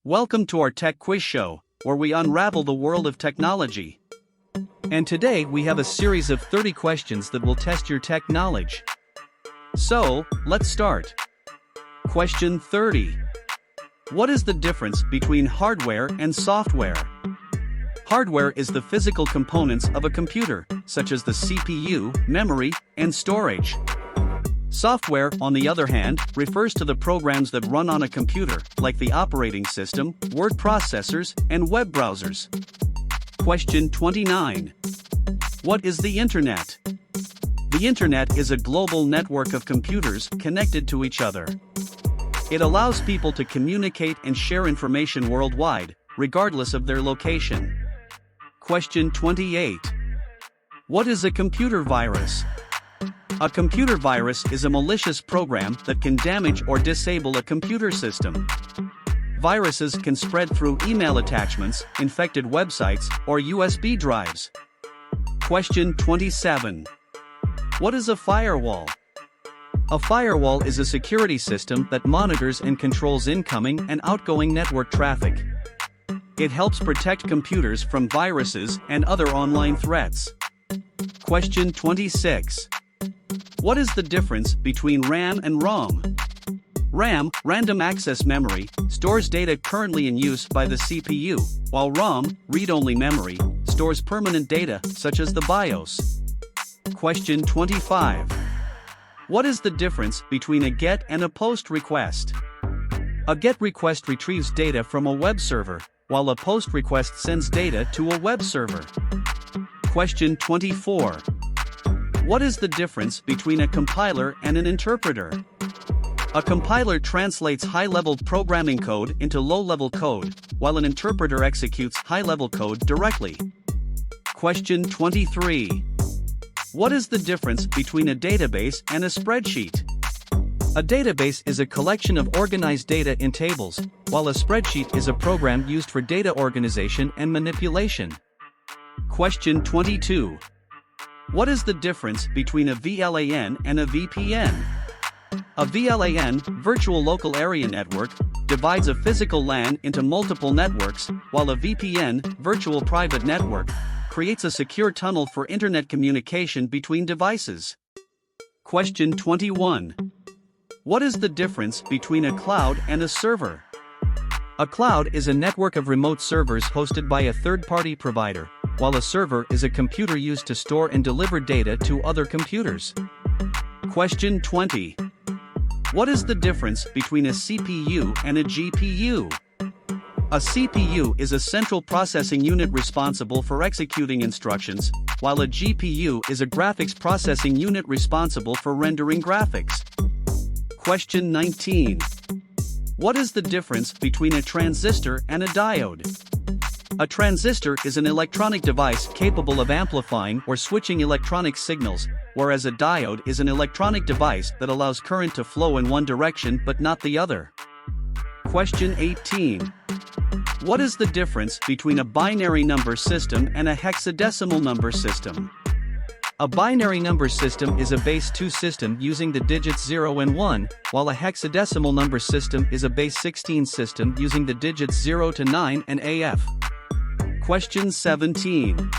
Welcome to our tech quiz show, where we unravel the world of technology. And today we have a series of 30 questions that will test your tech knowledge. So, let's start. Question 30. What is the difference between hardware and software? Hardware is the physical components of a computer, such as the CPU, memory, and storage. Software, on the other hand, refers to the programs that run on a computer, like the operating system, word processors, and web browsers. Question 29. What is the Internet? The Internet is a global network of computers connected to each other. It allows people to communicate and share information worldwide, regardless of their location. Question 28. What is a computer virus? A computer virus is a malicious program that can damage or disable a computer system. Viruses can spread through email attachments, infected websites, or USB drives. Question 27. What is a firewall? A firewall is a security system that monitors and controls incoming and outgoing network traffic. It helps protect computers from viruses and other online threats. Question 26. What is the difference between RAM and ROM? RAM, random access memory, stores data currently in use by the CPU, while ROM, read-only memory, stores permanent data such as the BIOS. Question 25. What is the difference between a GET and a POST request? A GET request retrieves data from a web server, while a POST request sends data to a web server. Question 24. What is the difference between a compiler and an interpreter? A compiler translates high-level programming code into low-level code, while an interpreter executes high-level code directly. Question 23. What is the difference between a database and a spreadsheet? A database is a collection of organized data in tables, while a spreadsheet is a program used for data organization and manipulation. Question 22. What is the difference between a VLAN and a VPN? A VLAN, Virtual Local Area Network, divides a physical LAN into multiple networks, while a VPN, Virtual Private Network, creates a secure tunnel for internet communication between devices. Question 21. What is the difference between a cloud and a server? A cloud is a network of remote servers hosted by a third-party provider, while a server is a computer used to store and deliver data to other computers. Question 20. What is the difference between a CPU and a GPU? A CPU is a central processing unit responsible for executing instructions, while a GPU is a graphics processing unit responsible for rendering graphics. Question 19. What is the difference between a transistor and a diode? A transistor is an electronic device capable of amplifying or switching electronic signals, whereas a diode is an electronic device that allows current to flow in one direction but not the other. Question 18. What is the difference between a binary number system and a hexadecimal number system? A binary number system is a base 2 system using the digits 0 and 1, while a hexadecimal number system is a base 16 system using the digits 0 to 9 and AF. Question 17.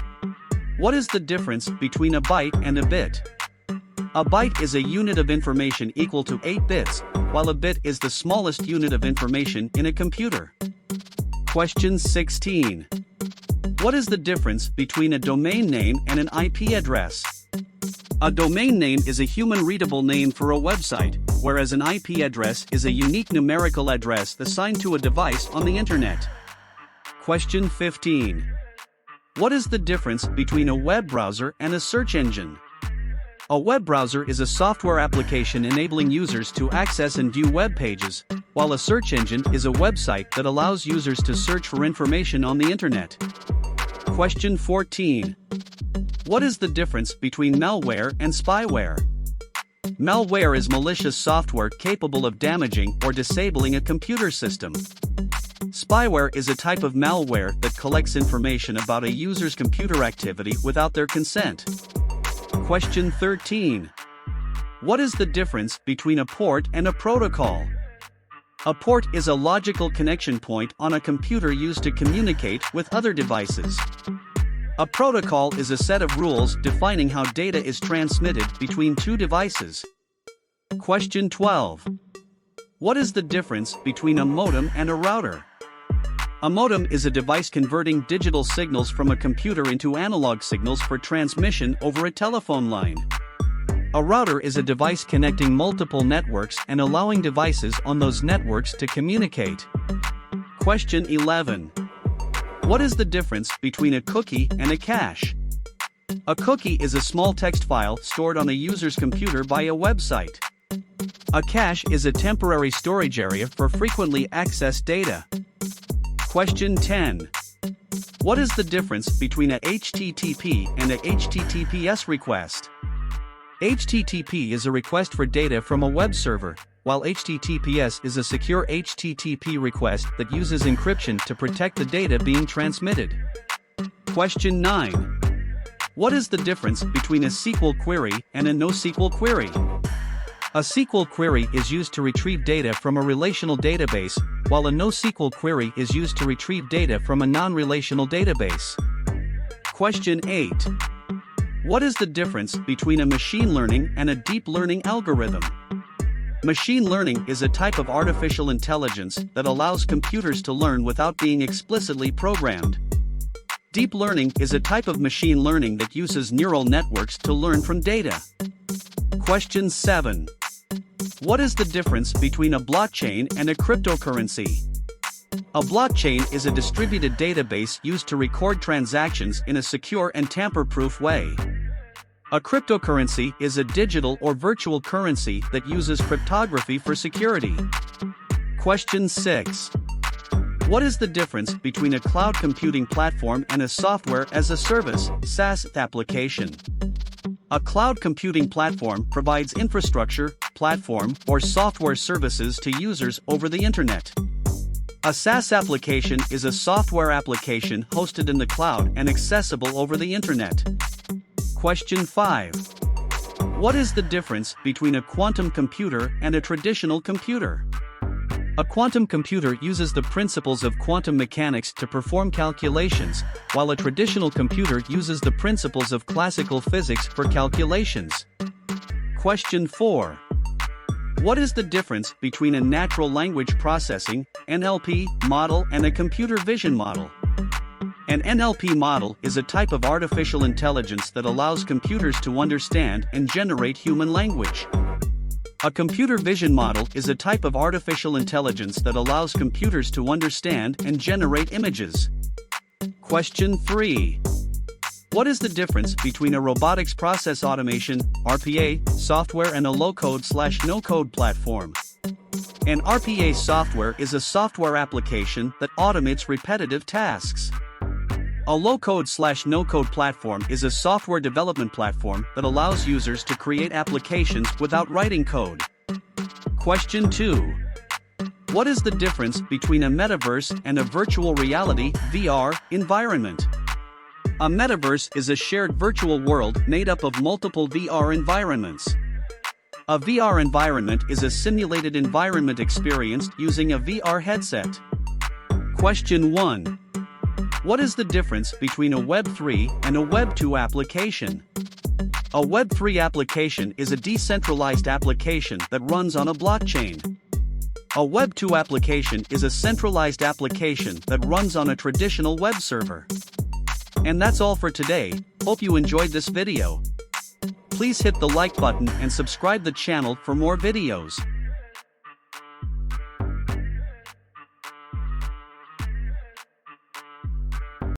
What is the difference between a byte and a bit? A byte is a unit of information equal to 8 bits, while a bit is the smallest unit of information in a computer. Question 16. What is the difference between a domain name and an IP address? A domain name is a human-readable name for a website, whereas an IP address is a unique numerical address assigned to a device on the Internet. Question 15. What is the difference between a web browser and a search engine? A web browser is a software application enabling users to access and view web pages, while a search engine is a website that allows users to search for information on the Internet. Question 14. What is the difference between malware and spyware? Malware is malicious software capable of damaging or disabling a computer system. Spyware is a type of malware that collects information about a user's computer activity without their consent. Question 13. What is the difference between a port and a protocol? A port is a logical connection point on a computer used to communicate with other devices. A protocol is a set of rules defining how data is transmitted between two devices. Question 12. What is the difference between a modem and a router? A modem is a device converting digital signals from a computer into analog signals for transmission over a telephone line. A router is a device connecting multiple networks and allowing devices on those networks to communicate. Question 11. What is the difference between a cookie and a cache? A cookie is a small text file stored on a user's computer by a website. A cache is a temporary storage area for frequently accessed data. Question 10. What is the difference between a HTTP and a HTTPS request? HTTP is a request for data from a web server, while HTTPS is a secure HTTP request that uses encryption to protect the data being transmitted. Question 9. What is the difference between a SQL query and a NoSQL query? A SQL query is used to retrieve data from a relational database, while a NoSQL query is used to retrieve data from a non-relational database. Question 8. What is the difference between a machine learning and a deep learning algorithm? Machine learning is a type of artificial intelligence that allows computers to learn without being explicitly programmed. Deep learning is a type of machine learning that uses neural networks to learn from data. Question 7. What is the difference between a blockchain and a cryptocurrency? A blockchain is a distributed database used to record transactions in a secure and tamper-proof way. A cryptocurrency is a digital or virtual currency that uses cryptography for security. Question 6. What is the difference between a cloud computing platform and a software as a service (SaaS) application? A cloud computing platform provides infrastructure, platform, or software services to users over the internet. A SaaS application is a software application hosted in the cloud and accessible over the internet. Question 5. What is the difference between a quantum computer and a traditional computer? A quantum computer uses the principles of quantum mechanics to perform calculations, while a traditional computer uses the principles of classical physics for calculations. Question 4. What is the difference between a natural language processing (NLP) model and a computer vision model? An NLP model is a type of artificial intelligence that allows computers to understand and generate human language. A computer vision model is a type of artificial intelligence that allows computers to understand and generate images. Question 3. What is the difference between a robotics process automation (RPA) software and a low-code/no-code platform? An RPA software is a software application that automates repetitive tasks. A low-code/no-code platform is a software development platform that allows users to create applications without writing code. Question 2. What is the difference between a metaverse and a virtual reality (VR) environment? A metaverse is a shared virtual world made up of multiple VR environments. A VR environment is a simulated environment experienced using a VR headset. Question 1. What is the difference between a Web3 and a Web2 application? A Web3 application is a decentralized application that runs on a blockchain. A Web2 application is a centralized application that runs on a traditional web server. And that's all for today. Hope you enjoyed this video. Please hit the like button and subscribe the channel for more videos.